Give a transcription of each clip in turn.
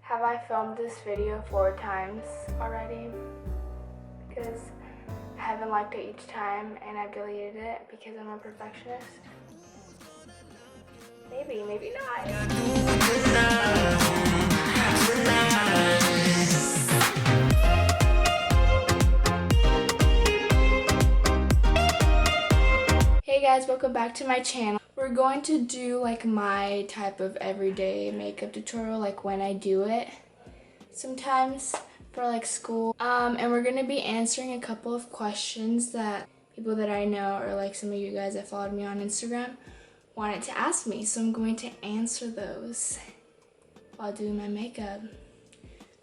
Have I filmed this video 4 times already? Because I haven't liked it each time and I've deleted it because I'm a perfectionist. Maybe, maybe not. Hey guys, welcome back to my channel. We're going to do like my type of everyday makeup tutorial, like when I do it sometimes for like school. And we're gonna be answering a couple of questions that people that I know or like some of you guys that followed me on Instagram wanted to ask me. So I'm going to answer those while doing my makeup.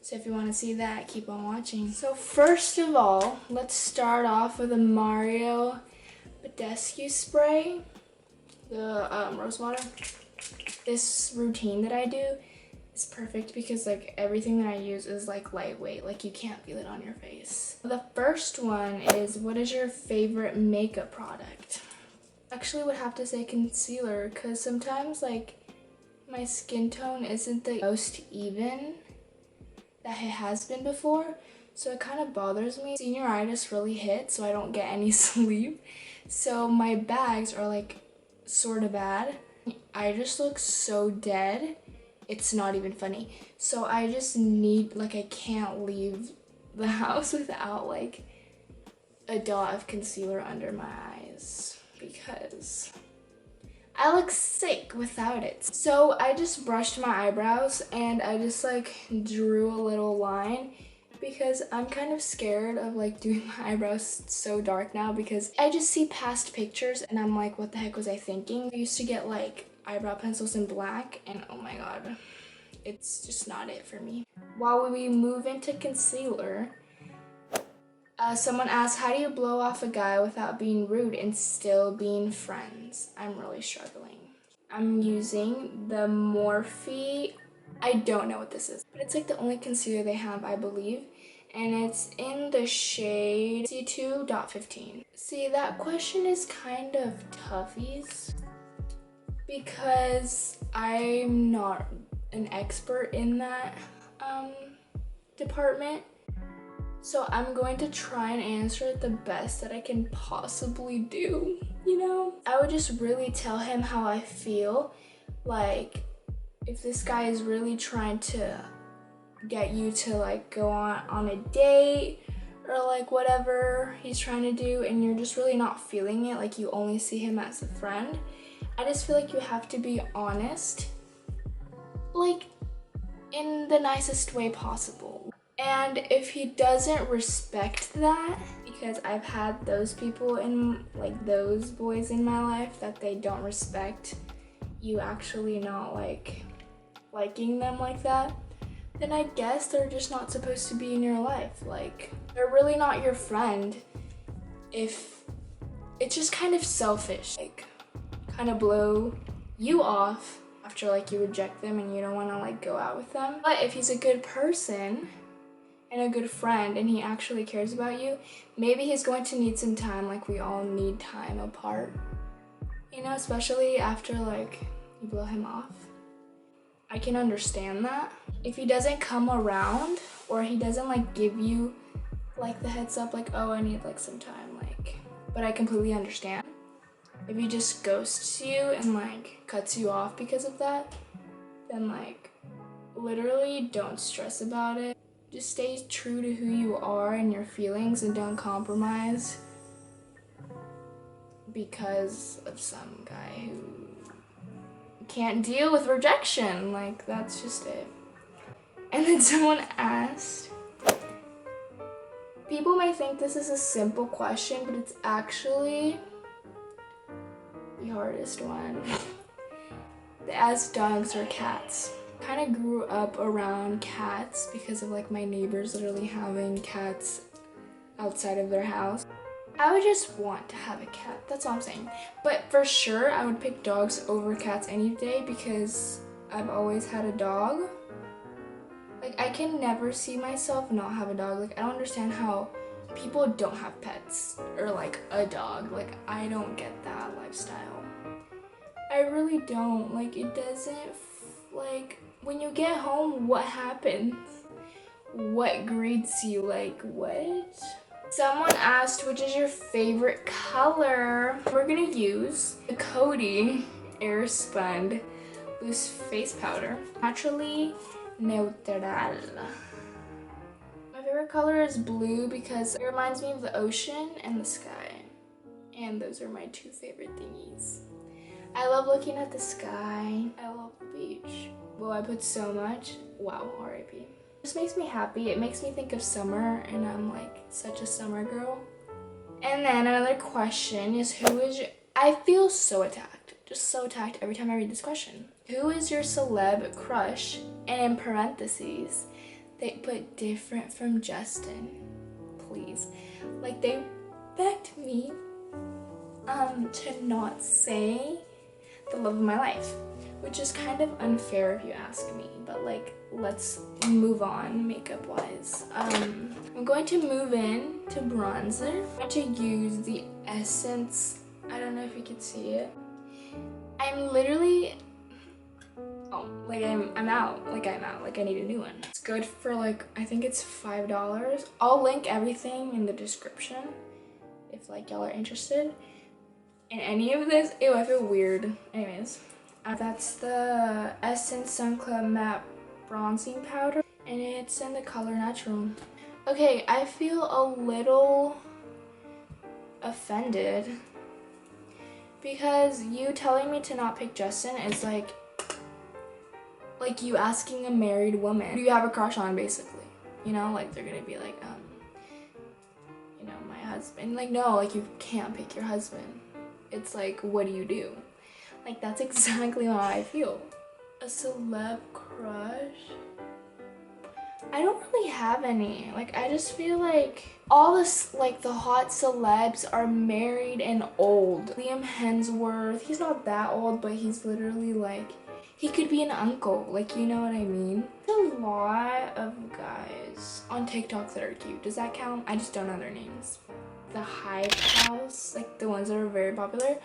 So if you want to see that, keep on watching. So first of all, let's start off with a Mario Badescu spray, the rose water. This routine that I do is perfect because like everything that I use is like lightweight, like you can't feel it on your face. The first one is, what is your favorite makeup product? Actually would have to say concealer, because sometimes like my skin tone isn't the most even that it has been before, so it kind of bothers me. Senioritis really hit, so I don't get any sleep. So my bags are like sort of bad. I just look so dead. It's not even funny. So I just need, like, I can't leave the house without like a dot of concealer under my eyes because I look sick without it. So I just brushed my eyebrows and I just like drew a little line because I'm kind of scared of like doing my eyebrows so dark now because I just see past pictures and I'm like, what the heck was I thinking? I used to get like eyebrow pencils in black and oh my god, it's just not it for me. While we move into concealer, someone asked, how do you blow off a guy without being rude and still being friends? I'm really struggling. I'm using the Morphe. I don't know what this is, but it's like the only concealer they have, I believe. And it's in the shade C2.15. See, that question is kind of toughies because I'm not an expert in that department. So I'm going to try and answer it the best that I can possibly do, you know? I would just really tell him how I feel. Like, if this guy is really trying to get you to like go on a date or like whatever he's trying to do and you're just really not feeling it, like you only see him as a friend, I just feel like you have to be honest, like in the nicest way possible. And if he doesn't respect that, because I've had those people in, like those boys in my life that they don't respect you actually not like liking them like that, then I guess they're just not supposed to be in your life. Like, they're really not your friend if it's just kind of selfish, like kind of blow you off after like you reject them and you don't want to like go out with them. But if he's a good person and a good friend and he actually cares about you, maybe he's going to need some time, like we all need time apart, you know, especially after like you blow him off. I can understand that. If he doesn't come around or he doesn't like give you like the heads up, like, oh, I need like some time, like, but I completely understand. If he just ghosts you and like cuts you off because of that, then like literally don't stress about it. Just stay true to who you are and your feelings and don't compromise because of some guy who can't deal with rejection. Like, that's just it. And then someone asked, people may think this is a simple question, but it's actually the hardest one. They asked dogs or cats. Kind of grew up around cats because of like my neighbors literally having cats outside of their house. I would just want to have a cat, that's all I'm saying. But for sure, I would pick dogs over cats any day because I've always had a dog. Like, I can never see myself not have a dog. Like, I don't understand how people don't have pets or like a dog. Like, I don't get that lifestyle. I really don't. Like, it doesn't like when you get home, what happens? What greets you? Like, what? Someone asked, which is your favorite color? We're gonna use the Cody Airspun Loose Face Powder. Naturally neutral. My favorite color is blue because it reminds me of the ocean and the sky. And those are my two favorite thingies. I love looking at the sky. I love the beach. Well, I put so much. Wow, R.I.P. It just makes me happy. It makes me think of summer, and I'm like such a summer girl. And then another question is, who is your... I feel so attacked. Just so attacked every time I read this question. Who is your celeb crush? And in parentheses, they put different from Justin. Please. Like, they begged me to not say the love of my life, which is kind of unfair if you ask me, but like, let's move on makeup wise. I'm going to move in to bronzer. I'm going to use the Essence, I don't know if you can see it. I'm literally, oh, like I'm out, like I need a new one. It's good for like, I think it's $5. I'll link everything in the description if like y'all are interested in any of this. Ew, I feel weird. Anyways, that's the Essence Sun Club Matte Bronzing Powder, and it's in the color Natural. Okay, I feel a little offended because you telling me to not pick Justin is like you asking a married woman who you have a crush on, basically. You know, like they're gonna be like, you know, my husband. Like, no, like you can't pick your husband. It's like, what do you do? Like, that's exactly how I feel. A celeb crush? I don't really have any. Like, I just feel like all this, like, the hot celebs are married and old. Liam Hemsworth, he's not that old, but he's literally like, he could be an uncle. Like, you know what I mean? There's a lot of guys on TikTok that are cute. Does that count? I just don't know their names. The Hive House, like the ones that are very popular.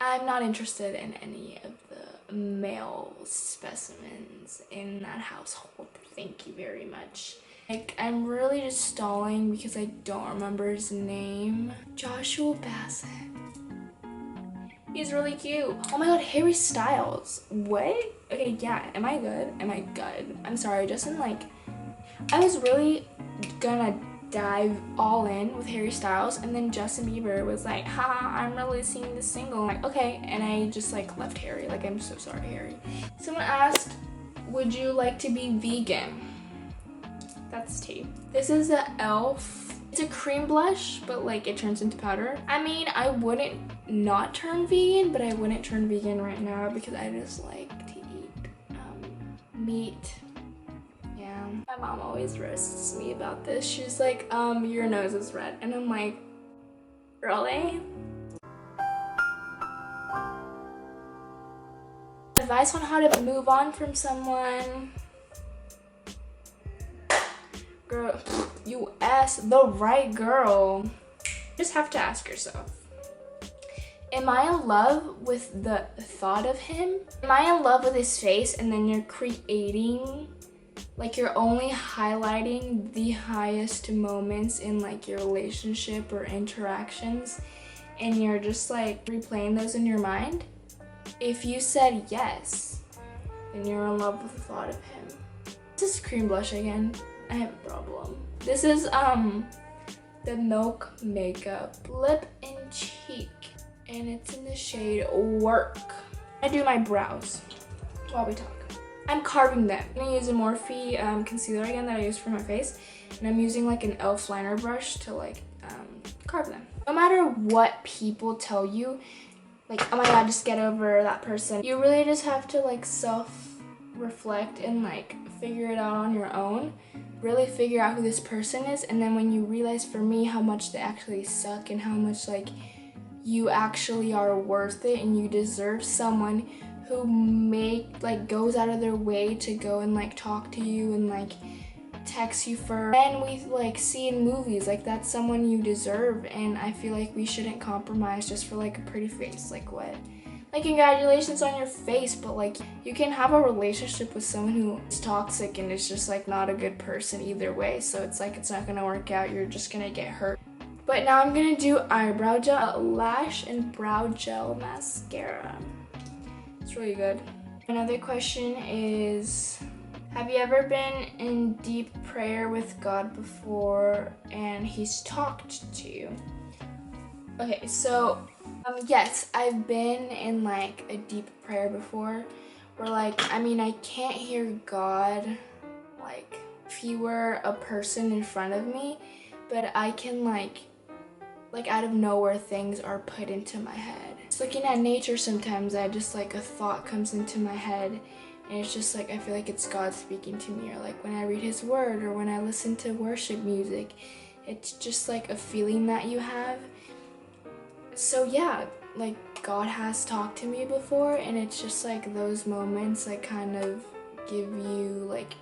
I'm not interested in any of the male specimens in that household. Thank you very much. Like, I'm really just stalling because I don't remember his name. Joshua Bassett. He's really cute. Oh my god, Harry Styles. What? Okay, yeah, am I good? Am I good? I'm sorry, Justin, like, I was really gonna dive all in with Harry Styles, and then Justin Bieber was like, haha, I'm releasing this single. I'm like, okay, and I just like left Harry. Like, I'm so sorry, Harry. Someone asked, would you like to be vegan? That's tea. This is the e.l.f. It's a cream blush, but like it turns into powder. I mean, I wouldn't not turn vegan, but I wouldn't turn vegan right now because I just like to eat meat. My mom always roasts me about this. She's like, your nose is red. And I'm like, really? Advice on how to move on from someone. Girl, you asked the right girl. You just have to ask yourself, am I in love with the thought of him? Am I in love with his face? And then you're creating, like, you're only highlighting the highest moments in like your relationship or interactions, and you're just like replaying those in your mind. If you said yes, then you're in love with the thought of him. This is cream blush again. I have a problem. This is the Milk Makeup Lip and Cheek, and it's in the shade Work. I do my brows while we talk. I'm carving them. I'm gonna use a Morphe concealer again that I used for my face, and I'm using like an e.l.f. liner brush to like carve them. No matter what people tell you, like, oh my god, just get over that person, you really just have to like self-reflect and like figure it out on your own. Really figure out who this person is, and then when you realize, for me, how much they actually suck and how much like you actually are worth it and you deserve someone who goes out of their way to go and like talk to you and like text you for, and we like see in movies, like that's someone you deserve. And I feel like we shouldn't compromise just for like a pretty face. Like, what? like congratulations on your face, but like you can have a relationship with someone who is toxic and is just like not a good person either way, so it's like it's not gonna work out, you're just gonna get hurt. But now I'm gonna do eyebrow gel, lash and brow gel mascara. It's really good. Another question is, have you ever been in deep prayer with God before and he's talked to you? Okay, so yes, I've been in like a deep prayer before where like, I mean, I can't hear God like if he were a person in front of me, but I can like out of nowhere things are put into my head. Just looking at nature sometimes, I just like a thought comes into my head and it's just like I feel like it's God speaking to me, or like when I read his word or when I listen to worship music, it's just like a feeling that you have. So yeah, like God has talked to me before, and it's just like those moments that kind of give you like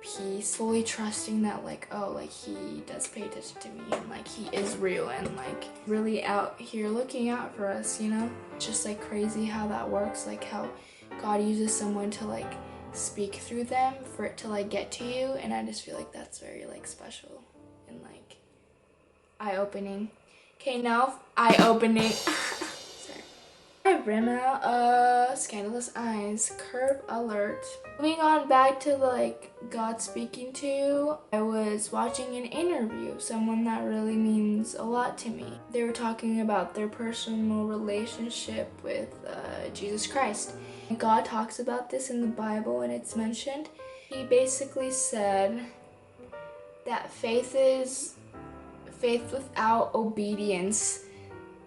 peace, fully trusting that like, oh, like he does pay attention to me and like he is real and like really out here looking out for us, you know? It's just like crazy how that works, like how God uses someone to like speak through them for it to like get to you, and I just feel like that's very like special and like eye-opening. Okay, now eye-opening. Sorry. Rim out, scandalous eyes, curve alert. Moving on back to like God speaking to you, I was watching an interview of someone that really means a lot to me. They were talking about their personal relationship with Jesus Christ. God talks about this in the Bible and it's mentioned. He basically said that faith without obedience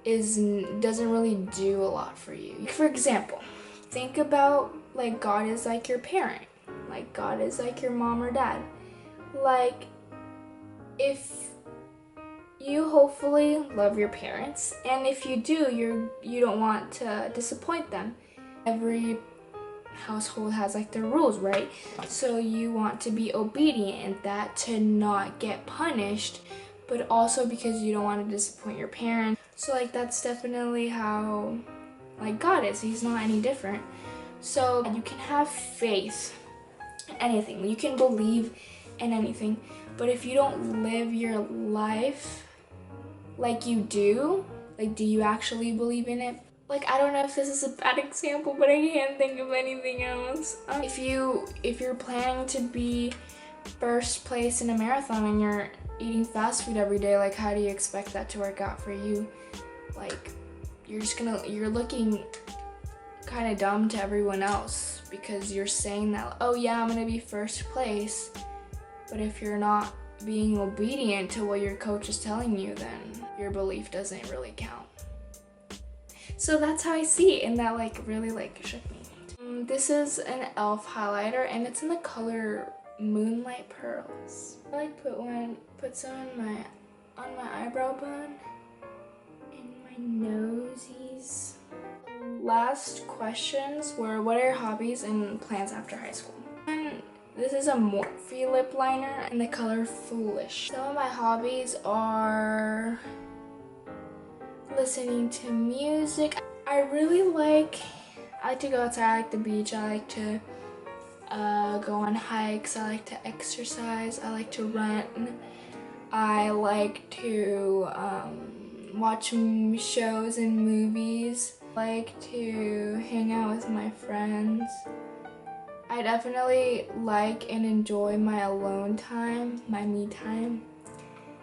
doesn't really do a lot for you. For example, think about like God is like your parent, like God is like your mom or dad. Like if you hopefully love your parents, and if you do, you don't want to disappoint them. Every household has like their rules, right? So you want to be obedient in that to not get punished, but also because you don't want to disappoint your parents. So like that's definitely how like God is. He's not any different. So you can have faith in anything. You can believe in anything. But if you don't live your life like you do, like do you actually believe in it? Like I don't know if this is a bad example, but I can't think of anything else. If you're planning to be first place in a marathon and you're eating fast food every day, like how do you expect that to work out for you? Like you're looking kind of dumb to everyone else because you're saying that, oh yeah, I'm gonna be first place, but if you're not being obedient to what your coach is telling you, then your belief doesn't really count. So that's how I see it, and that like really like shook me. This is an e.l.f. highlighter and it's in the color Moonlight Pearls. I like put some on my eyebrow bone and my nosies. Last questions were, what are your hobbies and plans after high school? And this is a Morphe lip liner in the color Foolish. Some of my hobbies are listening to music. I like to go outside, I like the beach, I like to go on hikes, I like to exercise, I like to run, I like to watch shows and movies, I like to hang out with my friends. I definitely like and enjoy my alone time, my me time.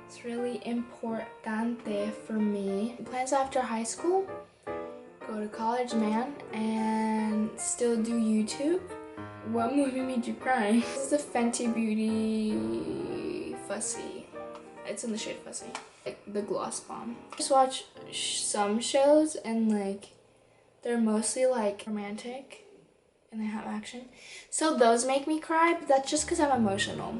It's really importante for me. Plans after high school, go to college, man, and still do YouTube. What movie made you cry? This is the Fenty Beauty Fussy. It's in the shade Fussy. Like the gloss bomb. Just watch some shows and like they're mostly like romantic and they have action. So those make me cry, but that's just because I'm emotional.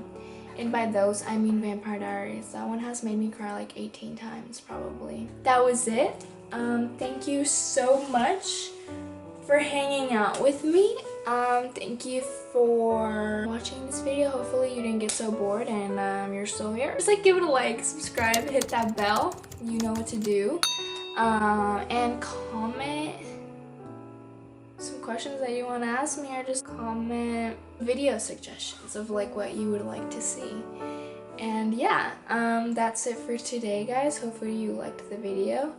And by those, I mean Vampire Diaries. That one has made me cry like 18 times probably. That was it. Thank you so much for hanging out with me. Thank you for watching this video. Hopefully you didn't get so bored and you're still here. Just like give it a like, subscribe, hit that bell. You know what to do. And comment questions that you want to ask me, or just comment video suggestions of like what you would like to see. And yeah, that's it for today, guys. Hopefully you liked the video,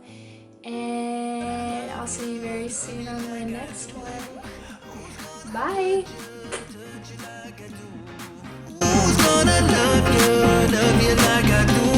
and I'll see you very soon on my next one. Bye. Who's gonna love you like I do?